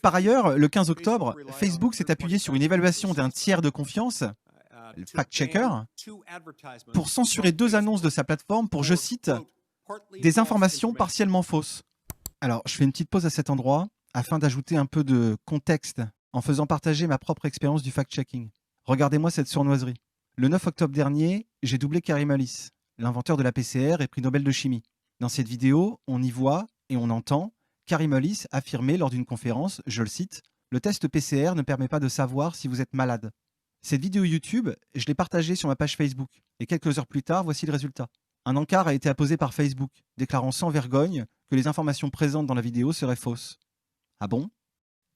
Par ailleurs, le 15 octobre, Facebook s'est appuyé sur une évaluation d'un tiers de confiance, le fact-checker, pour censurer 2 annonces de sa plateforme pour, je cite, des informations partiellement fausses. Alors, je fais une petite pause à cet endroit afin d'ajouter un peu de contexte en faisant partager ma propre expérience du fact-checking. Regardez-moi cette sournoiserie. Le 9 octobre dernier, j'ai doublé Carey Mullis, l'inventeur de la PCR et prix Nobel de chimie. Dans cette vidéo, on y voit et on entend Carey Mullis affirmer lors d'une conférence, je le cite, « Le test PCR ne permet pas de savoir si vous êtes malade ». Cette vidéo YouTube, je l'ai partagée sur ma page Facebook. Et quelques heures plus tard, voici le résultat. Un encart a été apposé par Facebook, déclarant sans vergogne que les informations présentes dans la vidéo seraient fausses. Ah bon?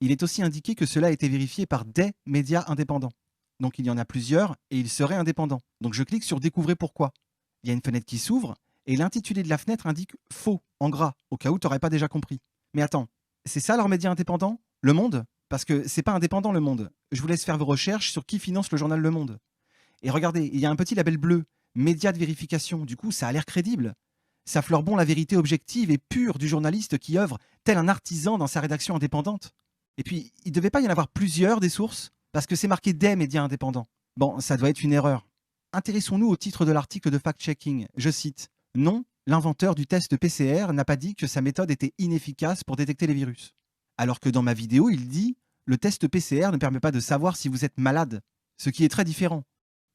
Il est aussi indiqué que cela a été vérifié par des médias indépendants. Donc il y en a plusieurs et ils seraient indépendants. Donc je clique sur Découvrez pourquoi. Il y a une fenêtre qui s'ouvre et l'intitulé de la fenêtre indique faux, en gras, au cas où tu n'aurais pas déjà compris. Mais attends, c'est ça leur média indépendant? Le Monde? Parce que c'est pas indépendant Le Monde. Je vous laisse faire vos recherches sur qui finance le journal Le Monde. Et regardez, il y a un petit label bleu, média de vérification. Du coup, ça a l'air crédible. Ça fleure bon la vérité objective et pure du journaliste qui œuvre tel un artisan dans sa rédaction indépendante. Et puis, il ne devait pas y en avoir plusieurs des sources, parce que c'est marqué des médias indépendants. Bon, ça doit être une erreur. Intéressons-nous au titre de l'article de fact-checking. Je cite, « Non, l'inventeur du test PCR n'a pas dit que sa méthode était inefficace pour détecter les virus. » Alors que dans ma vidéo, il dit « Le test PCR ne permet pas de savoir si vous êtes malade », ce qui est très différent.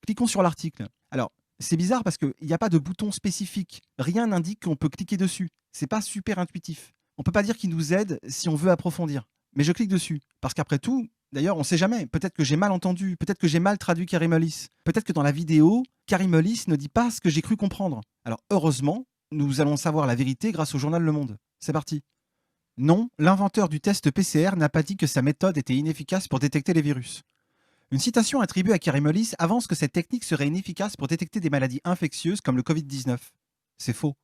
Cliquons sur l'article. Alors, c'est bizarre parce qu'il n'y a pas de bouton spécifique. Rien n'indique qu'on peut cliquer dessus. C'est pas super intuitif. On peut pas dire qu'il nous aide si on veut approfondir. Mais je clique dessus. Parce qu'après tout, d'ailleurs, on sait jamais. Peut-être que j'ai mal entendu. Peut-être que j'ai mal traduit Carey Mullis. Peut-être que dans la vidéo, Carey Mullis ne dit pas ce que j'ai cru comprendre. Alors, heureusement, nous allons savoir la vérité grâce au journal Le Monde. C'est parti. Non, l'inventeur du test PCR n'a pas dit que sa méthode était inefficace pour détecter les virus. Une citation attribuée à Carey Mullis avance que cette technique serait inefficace pour détecter des maladies infectieuses comme le Covid-19. C'est faux.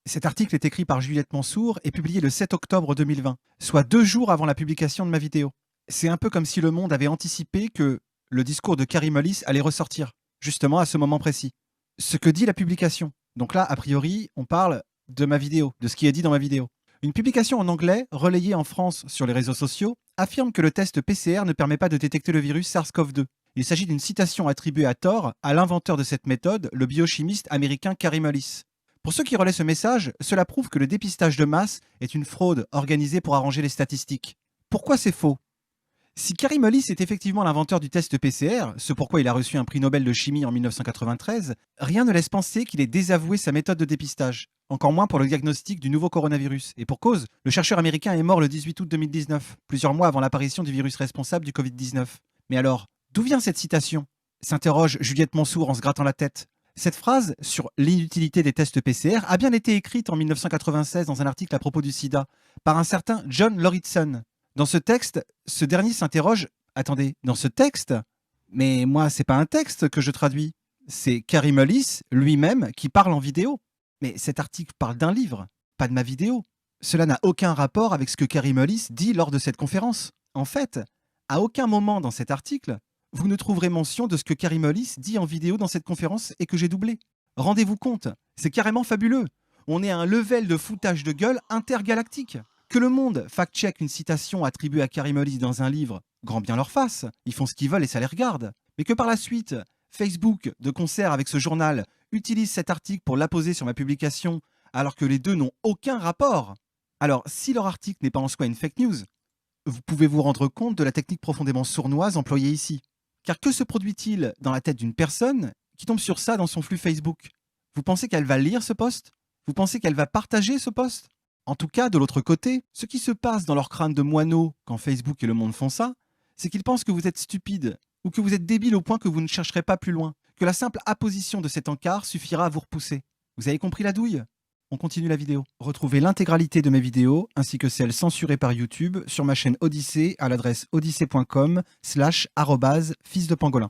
Cet article est écrit par Juliette Mansour et publié le 7 octobre 2020, soit 2 jours avant la publication de ma vidéo. C'est un peu comme si Le Monde avait anticipé que le discours de Carey Mullis allait ressortir, justement à ce moment précis. Ce que dit la publication. Donc là, a priori, on parle de ma vidéo, de ce qui est dit dans ma vidéo. Une publication en anglais, relayée en France sur les réseaux sociaux, affirme que le test PCR ne permet pas de détecter le virus SARS-CoV-2. Il s'agit d'une citation attribuée à tort à l'inventeur de cette méthode, le biochimiste américain Carey Mullis. Pour ceux qui relaient ce message, cela prouve que le dépistage de masse est une fraude organisée pour arranger les statistiques. Pourquoi c'est faux? Si Carey Mullis est effectivement l'inventeur du test PCR, ce pourquoi il a reçu un prix Nobel de chimie en 1993, rien ne laisse penser qu'il ait désavoué sa méthode de dépistage. Encore moins pour le diagnostic du nouveau coronavirus. Et pour cause, le chercheur américain est mort le 18 août 2019, plusieurs mois avant l'apparition du virus responsable du Covid-19. Mais alors, d'où vient cette citation? S'interroge Juliette Mansour en se grattant la tête. Cette phrase sur l'inutilité des tests PCR a bien été écrite en 1996 dans un article à propos du sida par un certain John Lauritsen. Dans ce texte, ce dernier s'interroge « Attendez, dans ce texte? Mais moi, c'est pas un texte que je traduis. C'est Carey Mullis lui-même qui parle en vidéo. Mais cet article parle d'un livre, pas de ma vidéo. Cela n'a aucun rapport avec ce que Carey Mullis dit lors de cette conférence. En fait, à aucun moment dans cet article, vous ne trouverez mention de ce que Carey Mullis dit en vidéo dans cette conférence et que j'ai doublé. Rendez-vous compte, c'est carrément fabuleux. On est à un level de foutage de gueule intergalactique. Que Le Monde fact-check une citation attribuée à Carey Mullis dans un livre, grand bien leur face, ils font ce qu'ils veulent et ça les regarde. Mais que par la suite, Facebook, de concert avec ce journal, utilise cet article pour l'apposer sur ma publication alors que les deux n'ont aucun rapport. Alors, si leur article n'est pas en soi une fake news, vous pouvez vous rendre compte de la technique profondément sournoise employée ici. Car que se produit-il dans la tête d'une personne qui tombe sur ça dans son flux Facebook? Vous pensez qu'elle va lire ce post? Vous pensez qu'elle va partager ce post? En tout cas, de l'autre côté, ce qui se passe dans leur crâne de moineaux quand Facebook et Le Monde font ça, c'est qu'ils pensent que vous êtes stupide ou que vous êtes débile au point que vous ne chercherez pas plus loin, que la simple apposition de cet encart suffira à vous repousser. Vous avez compris la douille? On continue la vidéo. Retrouvez l'intégralité de mes vidéos, ainsi que celles censurées par YouTube, sur ma chaîne Odyssée à l'adresse odyssée.com/fils de pangolin.